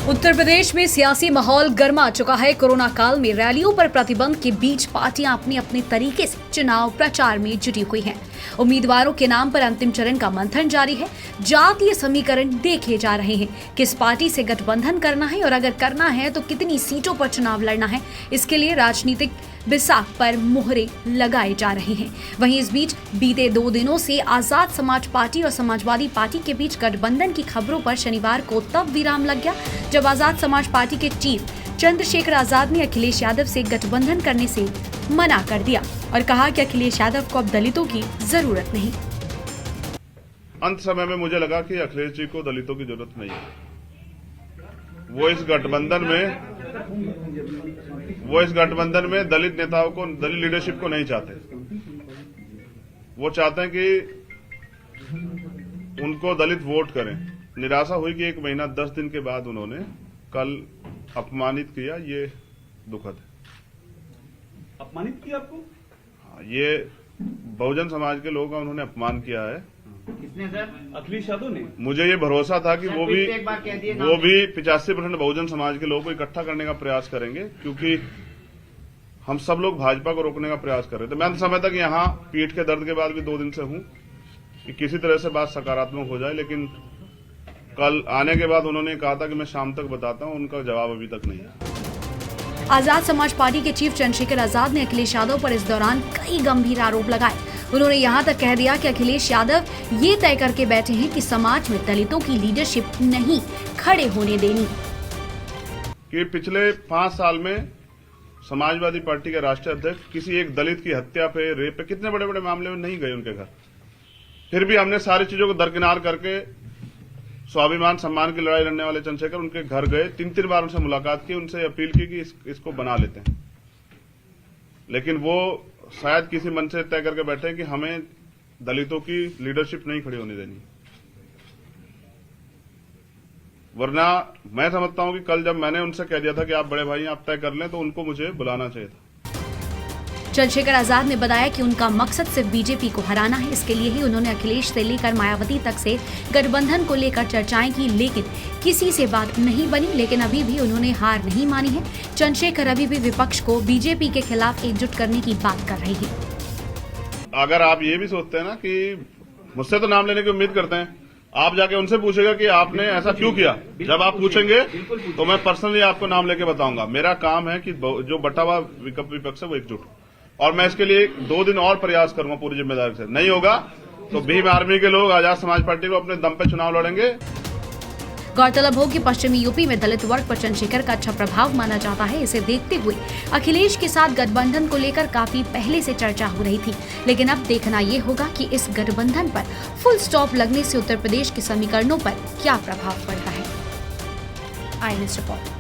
उत्तर प्रदेश में सियासी माहौल गर्मा चुका है। कोरोना काल में रैलियों पर प्रतिबंध के बीच पार्टियां अपने अपने तरीके से चुनाव प्रचार में जुटी हुई हैं। उम्मीदवारों के नाम पर अंतिम चरण का मंथन जारी है। जातीय समीकरण देखे जा रहे हैं, किस पार्टी से गठबंधन करना है और अगर करना है तो कितनी सीटों पर चुनाव लड़ना है। इसके लिए राजनीतिक बिसात पर मुहरे लगाए जा रहे हैं। वहीं इस बीच बीते 2 दिनों से आजाद समाज पार्टी और समाजवादी पार्टी के बीच गठबंधन की खबरों पर शनिवार को तब विराम लग गया जब आजाद समाज पार्टी के चीफ चंद्रशेखर आजाद ने अखिलेश यादव से गठबंधन करने से मना कर दिया और कहा कि अखिलेश यादव को अब दलितों की जरूरत नहीं। अंत समय में मुझे लगा कि अखिलेश जी को दलितों की जरूरत नहीं है। वो इस गठबंधन में दलित नेताओं को, दलित लीडरशिप को नहीं चाहते। वो चाहते हैं कि उनको दलित वोट करें। निराशा हुई कि 1 महीना 10 दिन के बाद उन्होंने कल अपमानित किया। ये दुखद है। अपमानित किया आपको? हाँ, ये बहुजन समाज के लोगों का उन्होंने अपमान किया है। किसने सर? अखिलेश यादव ने। मुझे ये भरोसा था कि वो भी 85% बहुजन समाज के लोगों को इकट्ठा करने का प्रयास करेंगे, क्योंकि हम सब लोग भाजपा को रोकने का प्रयास कर रहे थे। मैं अंत समय तक यहाँ पीठ के दर्द के बाद भी 2 दिन से हूँ कि किसी तरह से बात सकारात्मक हो जाए, लेकिन कल आने के बाद उन्होंने कहा था कि मैं शाम तक बताता हूँ। उनका जवाब अभी तक नहीं है। आजाद समाज पार्टी के चीफ चंद्रशेखर आजाद ने अखिलेश यादव पर इस दौरान कई गंभीर आरोप लगाए। उन्होंने यहां तक कह दिया कि अखिलेश यादव ये तय करके बैठे हैं कि समाज में दलितों की लीडरशिप नहीं खड़े होने देनी। कि पिछले 5 साल में समाजवादी पार्टी के राष्ट्रीय अध्यक्ष किसी एक दलित की हत्या पे, रेप पे, कितने बड़े बड़े मामले में नहीं गए उनके घर। फिर भी हमने सारी चीजों को दरकिनार करके स्वाभिमान सम्मान की लड़ाई लड़ने वाले चंद्रशेखर उनके घर गए, 3 बार उनसे मुलाकात की, उनसे अपील की कि इसको बना लेते हैं। लेकिन वो शायद किसी मन से तय करके बैठे कि हमें दलितों की लीडरशिप नहीं खड़ी होने देनी। वरना मैं समझता हूं कि कल जब मैंने उनसे कह दिया था कि आप बड़े भाई आप तय कर लें, तो उनको मुझे बुलाना चाहिए था। चंद्रशेखर आजाद ने बताया कि उनका मकसद सिर्फ बीजेपी को हराना है। इसके लिए ही उन्होंने अखिलेश से लेकर मायावती तक से गठबंधन को लेकर चर्चाएं की, लेकिन किसी से बात नहीं बनी। लेकिन अभी भी उन्होंने हार नहीं मानी है। चंद्रशेखर अभी भी विपक्ष को बीजेपी के खिलाफ एकजुट करने की बात कर रहे हैं। अगर आप ये भी सोचते हैं ना कि मुझसे तो नाम लेने की उम्मीद करते हैं, आप जाके उनसे पूछेगा कि आपने ऐसा क्यों किया। जब आप पूछेंगे तो मैं पर्सनली आपको नाम लेके बताऊंगा। मेरा काम है कि जो बटा हुआ विपक्ष है वो एकजुट, और मैं इसके लिए 2 दिन और प्रयास करूंगा पूरी जिम्मेदारी से। नहीं होगा तो भीम आर्मी के लोग आजाद समाज पार्टी को अपने दम पे चुनाव लड़ेंगे। गौरतलब हो कि पश्चिमी यूपी में दलित वर्ग पर चंद्रशेखर का अच्छा प्रभाव माना जाता है। इसे देखते हुए अखिलेश के साथ गठबंधन को लेकर काफी पहले से चर्चा हो रही थी। लेकिन अब देखना ये होगा कि इस गठबंधन पर फुल स्टॉप लगने से उत्तर प्रदेश के समीकरणों पर क्या प्रभाव पड़ता है। INS report.